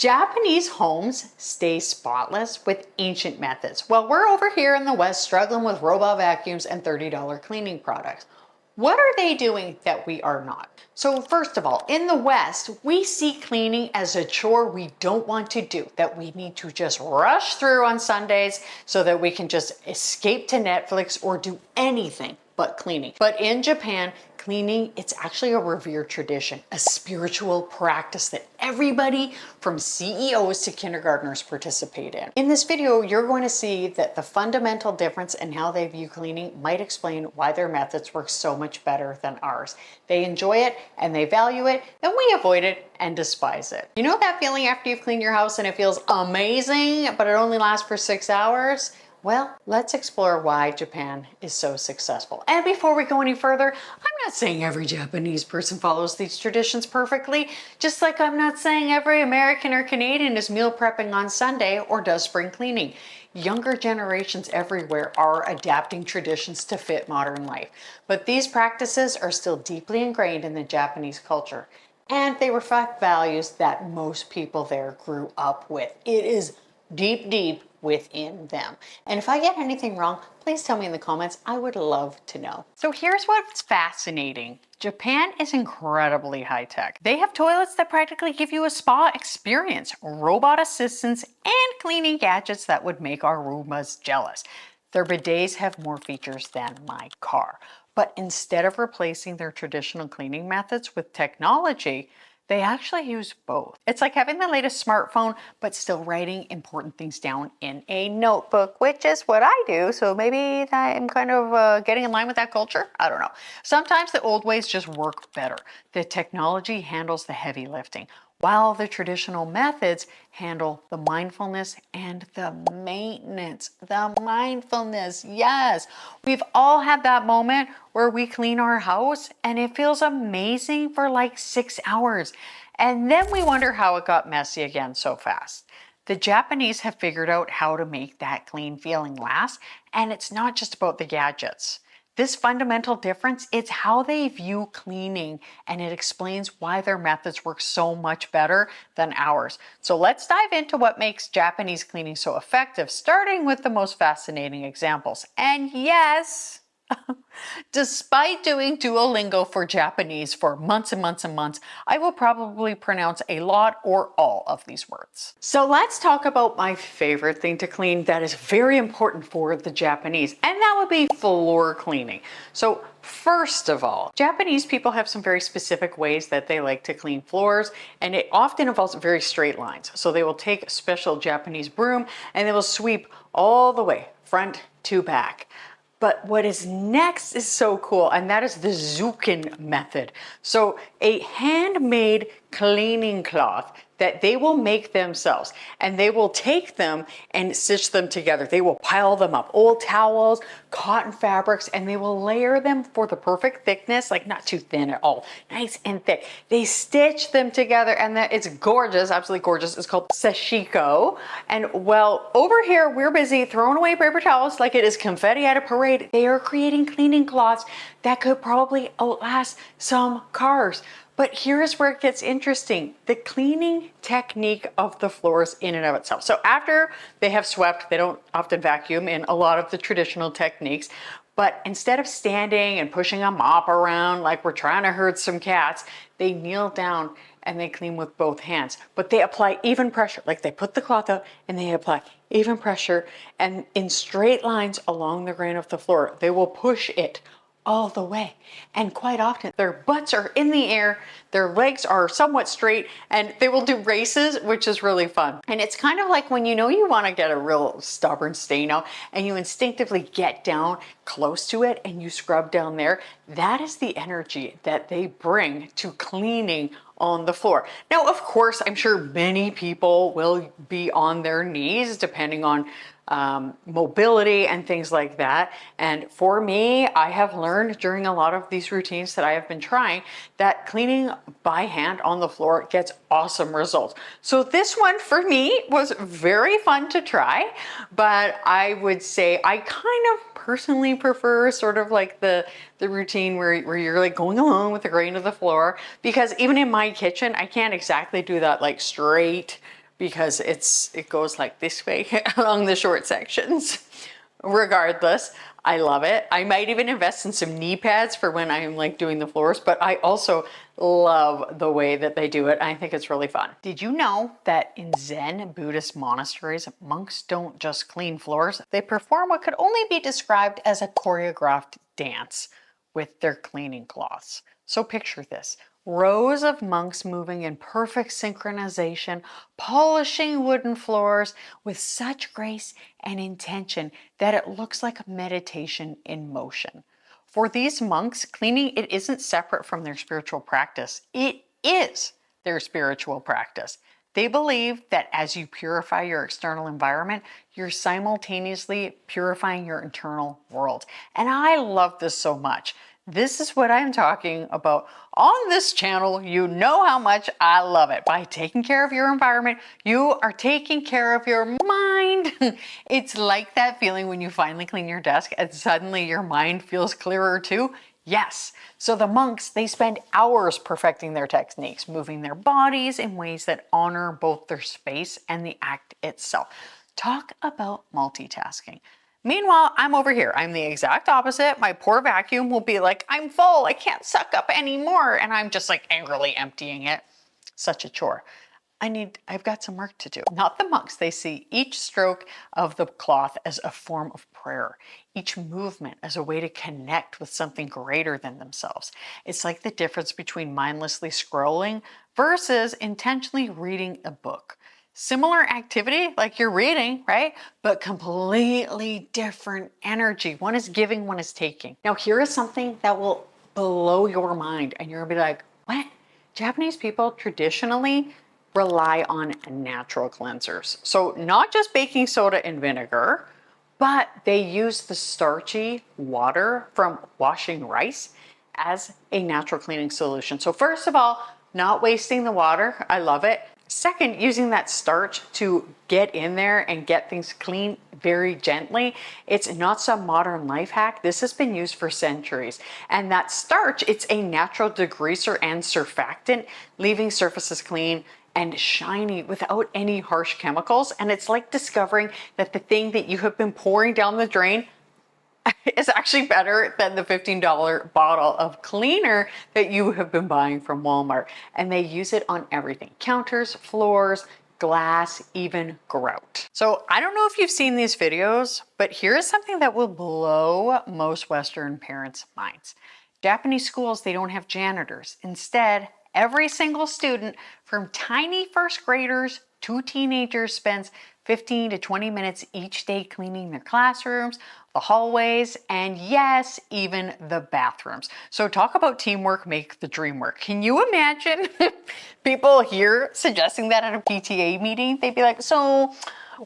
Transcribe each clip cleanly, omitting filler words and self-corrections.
Japanese homes stay spotless with ancient methods, while we're over here in the West struggling with robot vacuums and $30 cleaning products. What are they doing that we are not? So first of all, in the West, we see cleaning as a chore we don't want to do, that we need to just rush through on Sundays so that we can just escape to Netflix or do anything but cleaning. But in Japan, cleaning, it's actually a revered tradition, a spiritual practice that everybody from CEOs to kindergartners participate in. In this video, you're going to see that the fundamental difference in how they view cleaning might explain why their methods work so much better than ours. They enjoy it and they value it, and we avoid it and despise it. You know that feeling after you've cleaned your house and it feels amazing, but it only lasts for 6 hours? Well, let's explore why Japan is so successful. And before we go any further, I'm not saying every Japanese person follows these traditions perfectly, just like I'm not saying every American or Canadian is meal prepping on Sunday or does spring cleaning. Younger generations everywhere are adapting traditions to fit modern life, but these practices are still deeply ingrained in the Japanese culture, and they reflect values that most people there grew up with. It is deep within them. And if I get anything wrong, please tell me in the comments. I would love to know. So here's what's fascinating. Japan is incredibly high tech. They have toilets that practically give you a spa experience, robot assistants, and cleaning gadgets that would make our Roombas jealous. Their bidets have more features than my car. But instead of replacing their traditional cleaning methods with technology, they actually use both. It's like having the latest smartphone, but still writing important things down in a notebook, which is what I do. So maybe I'm kind of getting in line with that culture. I don't know. Sometimes the old ways just work better. The technology handles the heavy lifting, while the traditional methods handle the mindfulness and the maintenance. The mindfulness, yes. We've all had that moment where we clean our house and it feels amazing for like 6 hours. And then we wonder how it got messy again so fast. The Japanese have figured out how to make that clean feeling last, and it's not just about the gadgets. This fundamental difference, it's how they view cleaning, and it explains why their methods work so much better than ours. So let's dive into what makes Japanese cleaning so effective, starting with the most fascinating examples. And yes, despite doing Duolingo for Japanese for months and months and months, I will probably pronounce a lot or all of these words. So let's talk about my favorite thing to clean that is very important for the Japanese, and that would be floor cleaning. So first of all, Japanese people have some very specific ways that they like to clean floors, and it often involves very straight lines. So they will take a special Japanese broom and they will sweep all the way, front to back. But what is next is so cool, and that is the Zukin method. So a handmade cleaning cloth that they will make themselves, and they will take them and stitch them together. They will pile them up, old towels, cotton fabrics, and they will layer them for the perfect thickness, like not too thin at all, nice and thick. They stitch them together, and it's gorgeous, absolutely gorgeous. It's called sashiko. And well, over here, we're busy throwing away paper towels like it is confetti at a parade. They are creating cleaning cloths that could probably outlast some cars. But here's where it gets interesting. The cleaning technique of the floors in and of itself. So after they have swept, they don't often vacuum in a lot of the traditional techniques, but instead of standing and pushing a mop around like we're trying to herd some cats, they kneel down and they clean with both hands. But they apply even pressure, like they put the cloth out and they apply even pressure, and in straight lines along the grain of the floor, they will push it all the way. And quite often their butts are in the air, their legs are somewhat straight, and they will do races, which is really fun. And it's kind of like when you know you want to get a real stubborn stain out and you instinctively get down close to it and you scrub down there. That is the energy that they bring to cleaning on the floor. Now, of course, I'm sure many people will be on their knees depending on mobility and things like that. And for me, I have learned during a lot of these routines that I have been trying that cleaning by hand on the floor gets awesome results. So this one for me was very fun to try, but I would say I kind of personally prefer sort of like the routine where you're like going along with the grain of the floor, because even in my kitchen, I can't exactly do that like straight because it goes like this way along the short sections. Regardless, I love it. I might even invest in some knee pads for when I'm like doing the floors, but I also love the way that they do it. I think it's really fun. Did you know that in Zen Buddhist monasteries, monks don't just clean floors, they perform what could only be described as a choreographed dance with their cleaning cloths. So picture this. Rows of monks moving in perfect synchronization, polishing wooden floors with such grace and intention that it looks like a meditation in motion. For these monks, cleaning, it isn't separate from their spiritual practice. It is their spiritual practice. They believe that as you purify your external environment, you're simultaneously purifying your internal world. And I love this so much. This is what I'm talking about on this channel. You know how much I love it. By taking care of your environment, you are taking care of your mind. It's like that feeling when you finally clean your desk and suddenly your mind feels clearer too. Yes. So the monks, they spend hours perfecting their techniques, moving their bodies in ways that honor both their space and the act itself. Talk about multitasking. Meanwhile, I'm over here. I'm the exact opposite. My poor vacuum will be like, I'm full. I can't suck up anymore. And I'm just like angrily emptying it. Such a chore. I've got some work to do. Not the monks. They see each stroke of the cloth as a form of prayer, each movement as a way to connect with something greater than themselves. It's like the difference between mindlessly scrolling versus intentionally reading a book. Similar activity, like you're reading, right? But completely different energy. One is giving, one is taking. Now, here is something that will blow your mind, and you're gonna be like, what? Japanese people traditionally rely on natural cleansers. So not just baking soda and vinegar, but they use the starchy water from washing rice as a natural cleaning solution. So first of all, not wasting the water. I love it. Second, using that starch to get in there and get things clean very gently. It's not some modern life hack. This has been used for centuries. And that starch, it's a natural degreaser and surfactant, leaving surfaces clean and shiny without any harsh chemicals. And it's like discovering that the thing that you have been pouring down the drain is actually better than the $15 bottle of cleaner that you have been buying from Walmart. And they use it on everything: counters, floors, glass, even grout. So I don't know if you've seen these videos, but here's something that will blow most Western parents' minds. Japanese schools, they don't have janitors. Instead, every single student, from tiny first graders to teenagers, spends 15 to 20 minutes each day cleaning their classrooms, the hallways, and yes, even the bathrooms. So talk about teamwork make the dream work. Can you imagine people here suggesting that at a PTA meeting? They'd be like, so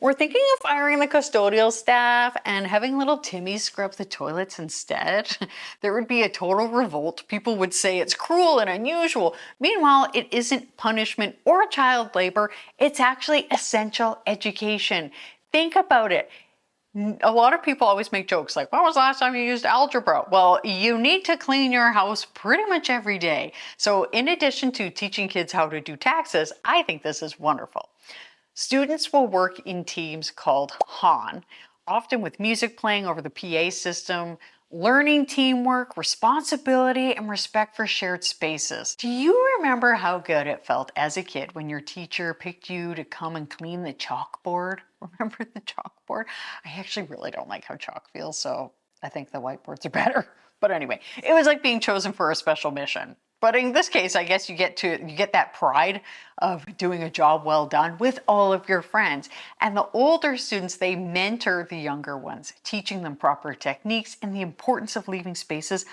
we're thinking of firing the custodial staff and having little Timmy scrub the toilets instead. There would be a total revolt. People would say it's cruel and unusual. Meanwhile, it isn't punishment or child labor. It's actually essential education. Think about it. A lot of people always make jokes like, when was the last time you used algebra? Well, you need to clean your house pretty much every day. So in addition to teaching kids how to do taxes, I think this is wonderful. Students will work in teams called Han, often with music playing over the PA system, learning teamwork, responsibility, and respect for shared spaces. Do you remember how good it felt as a kid when your teacher picked you to come and clean the chalkboard? Remember the chalkboard? I actually really don't like how chalk feels, so I think the whiteboards are better. But anyway, it was like being chosen for a special mission. But in this case, I guess you get that pride of doing a job well done with all of your friends. And the older students, they mentor the younger ones, teaching them proper techniques and the importance of leaving spaces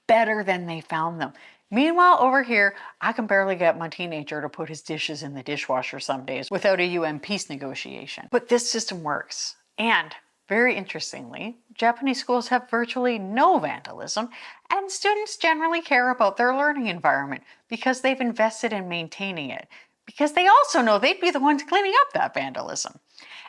better than they found them. Meanwhile, over here, I can barely get my teenager to put his dishes in the dishwasher some days without a UN peace negotiation. But this system works. And very interestingly, Japanese schools have virtually no vandalism, and students generally care about their learning environment because they've invested in maintaining it. because they also know they'd be the ones cleaning up that vandalism.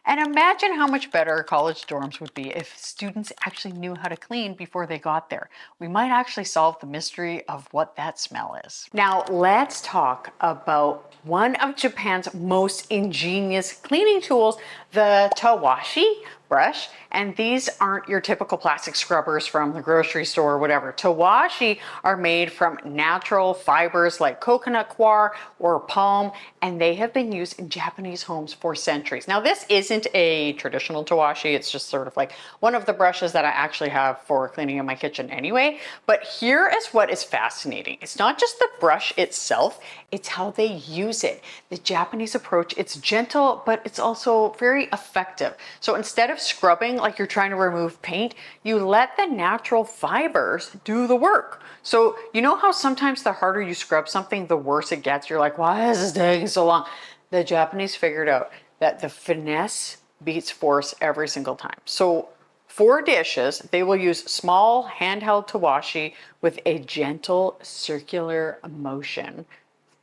And imagine how much better college dorms would be if students actually knew how to clean before they got there. We might actually solve the mystery of what that smell is. Now, let's talk about one of Japan's most ingenious cleaning tools, the Tawashi brush. And these aren't your typical plastic scrubbers from the grocery store or whatever. Tawashi are made from natural fibers like coconut coir or palm, and they have been used in Japanese homes for centuries. Now, this isn't a traditional Tawashi. It's just sort of like one of the brushes that I actually have for cleaning in my kitchen anyway. But here is what is fascinating. It's not just the brush itself, it's how they use it. The Japanese approach, it's gentle, but it's also very effective. So instead of scrubbing like you're trying to remove paint, you let the natural fibers do the work. So you know how sometimes the harder you scrub something, the worse it gets? You're like, why is this taking so long? The Japanese figured out that the finesse beats force every single time. So for dishes, they will use small handheld tawashi with a gentle circular motion.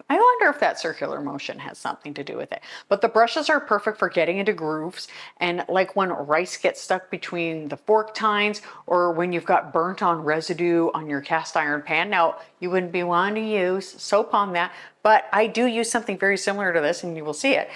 I wonder if that circular motion has something to do with it. But the brushes are perfect for getting into grooves, and like when rice gets stuck between the fork tines, or when you've got burnt on residue on your cast iron pan. Now, you wouldn't be wanting to use soap on that, but I do use something very similar to this, and you will see it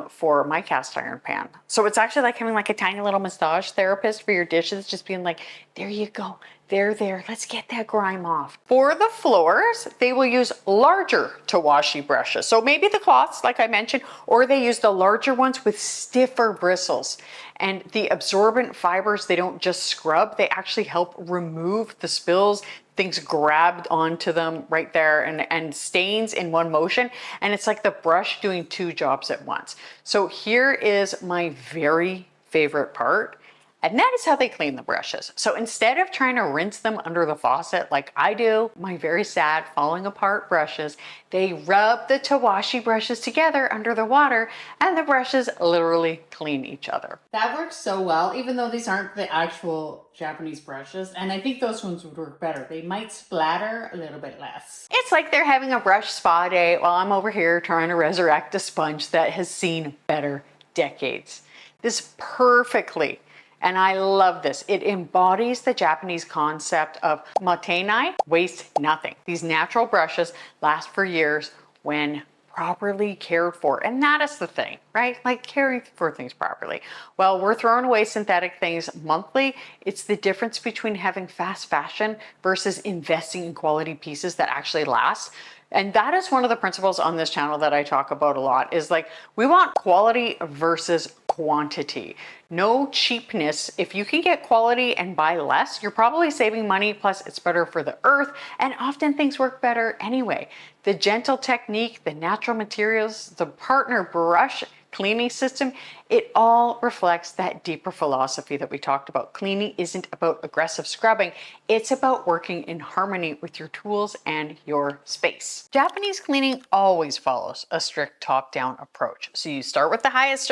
for my cast iron pan. So it's actually like having like a tiny little massage therapist for your dishes, just being like, there you go. There, let's get that grime off. For the floors, they will use larger Tawashi brushes. So maybe the cloths, like I mentioned, or they use the larger ones with stiffer bristles. And the absorbent fibers, they don't just scrub, they actually help remove the spills, things grabbed onto them right there, and stains in one motion. And it's like the brush doing two jobs at once. So here is my very favorite part. And that is how they clean the brushes. So instead of trying to rinse them under the faucet like I do, my very sad falling apart brushes, they rub the Tawashi brushes together under the water, and the brushes literally clean each other. That works so well, even though these aren't the actual Japanese brushes. And I think those ones would work better. They might splatter a little bit less. It's like they're having a brush spa day while I'm over here trying to resurrect a sponge that has seen better decades. This perfectly. And I love this. It embodies the Japanese concept of motenai, waste nothing. These natural brushes last for years when properly cared for. And that is the thing, right? Like caring for things properly. Well, we're throwing away synthetic things monthly. It's the difference between having fast fashion versus investing in quality pieces that actually last. And that is one of the principles on this channel that I talk about a lot, is like, we want quality versus quantity. No cheapness. If you can get quality and buy less, you're probably saving money, plus it's better for the earth, and often things work better anyway. The gentle technique, the natural materials, the partner brush cleaning system, it all reflects that deeper philosophy that we talked about. Cleaning isn't about aggressive scrubbing, it's about working in harmony with your tools and your space. Japanese cleaning always follows a strict top-down approach. So you start with the highest,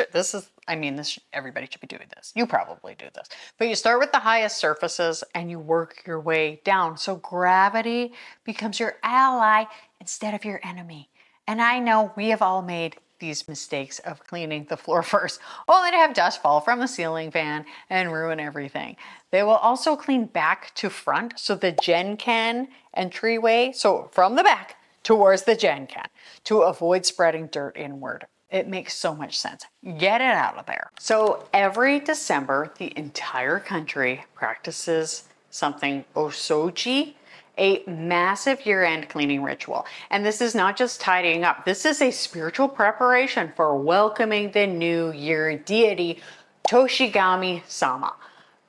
everybody should be doing this. You probably do this. But you start with the highest surfaces and you work your way down. So gravity becomes your ally instead of your enemy. And I know we have all made these mistakes of cleaning the floor first, only to have dust fall from the ceiling fan and ruin everything. They will also clean back to front, so the gen can entryway, so from the back towards the gen can, to avoid spreading dirt inward. It makes so much sense. Get it out of there. So every December, the entire country practices something Osoji, a massive year-end cleaning ritual. And this is not just tidying up. This is a spiritual preparation for welcoming the new year deity, Toshigami-sama.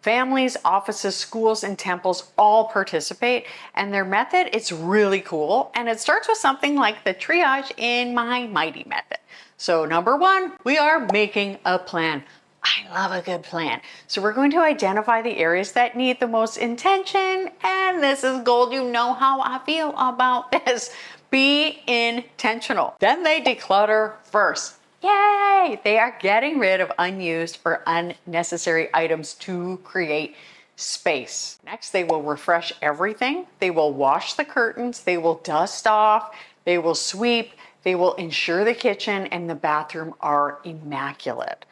Families, offices, schools, and temples all participate, and their method is really cool. And it starts with something like the triage in my mighty method. So number one, we are making a plan. I love a good plan. So we're going to identify the areas that need the most intention, and this is gold. You know how I feel about this. Be intentional. Then they declutter first. Yay! They are getting rid of unused or unnecessary items to create space. Next, they will refresh everything. They will wash the curtains. They will dust off. They will sweep. They will ensure the kitchen and the bathroom are immaculate.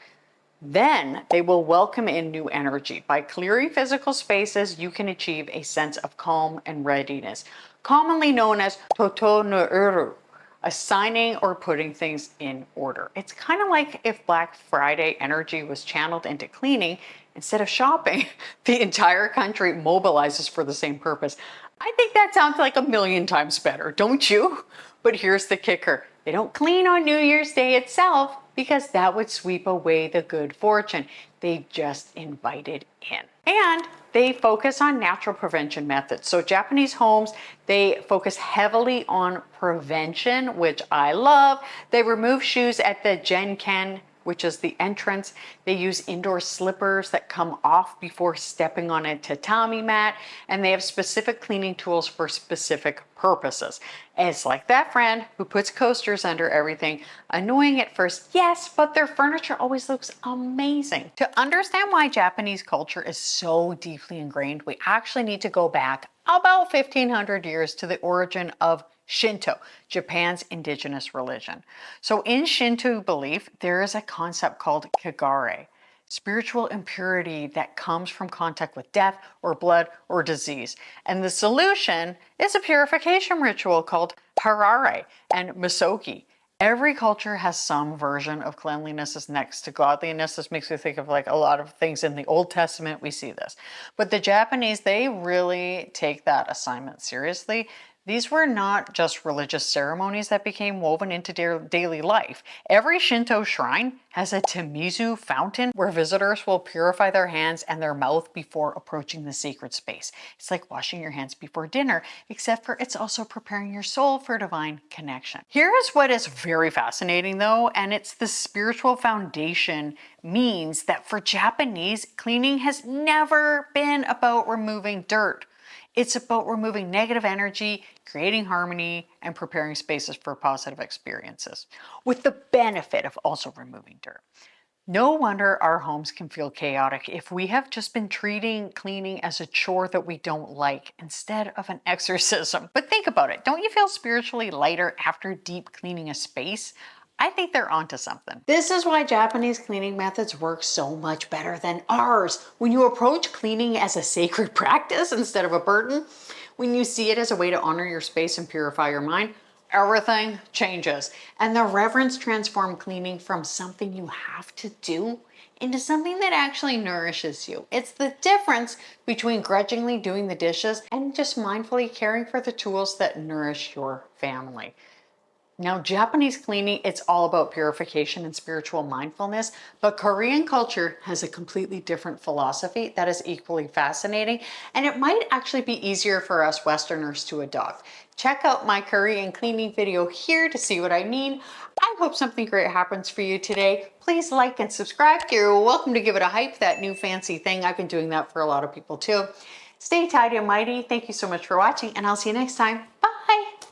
Then they will welcome in new energy. By clearing physical spaces, you can achieve a sense of calm and readiness, commonly known as toto no uru, assigning or putting things in order. It's kind of like if Black Friday energy was channeled into cleaning instead of shopping. The entire country mobilizes for the same purpose. I think that sounds like a million times better, don't you? But here's the kicker. They don't clean on New Year's Day itself because that would sweep away the good fortune. They just invited in. And they focus on natural prevention methods. So Japanese homes, they focus heavily on prevention, which I love. They remove shoes at the genken, which is the entrance. They use indoor slippers that come off before stepping on a tatami mat, and they have specific cleaning tools for specific purposes. And it's like that friend who puts coasters under everything. Annoying at first, yes, but their furniture always looks amazing. To understand why Japanese culture is so deeply ingrained, we actually need to go back about 1500 years to the origin of Shinto, Japan's indigenous religion. So in Shinto belief, there is a concept called kagare, spiritual impurity that comes from contact with death or blood or disease. And the solution is a purification ritual called harare and misogi. Every culture has some version of cleanliness as next to godliness. This makes me think of like a lot of things in the Old Testament. We see this. But the Japanese, they really take that assignment seriously. These were not just religious ceremonies that became woven into daily life. Every Shinto shrine has a Tamizu fountain where visitors will purify their hands and their mouth before approaching the sacred space. It's like washing your hands before dinner, except for it's also preparing your soul for divine connection. Here is what is very fascinating though, and it's the spiritual foundation means that for Japanese, cleaning has never been about removing dirt. It's about removing negative energy, creating harmony, and preparing spaces for positive experiences, with the benefit of also removing dirt. No wonder our homes can feel chaotic if we have just been treating cleaning as a chore that we don't like instead of an exorcism. But think about it. Don't you feel spiritually lighter after deep cleaning a space? I think they're onto something. This is why Japanese cleaning methods work so much better than ours. When you approach cleaning as a sacred practice instead of a burden, when you see it as a way to honor your space and purify your mind, everything changes. And the reverence transforms cleaning from something you have to do into something that actually nourishes you. It's the difference between grudgingly doing the dishes and just mindfully caring for the tools that nourish your family. Now, Japanese cleaning, it's all about purification and spiritual mindfulness, but Korean culture has a completely different philosophy that is equally fascinating, and it might actually be easier for us Westerners to adopt. Check out my Korean cleaning video here to see what I mean. I hope something great happens for you today. Please like and subscribe. You're welcome to give it a hype, that new fancy thing. I've been doing that for a lot of people too. Stay tidy and mighty. Thank you so much for watching, and I'll see you next time. Bye.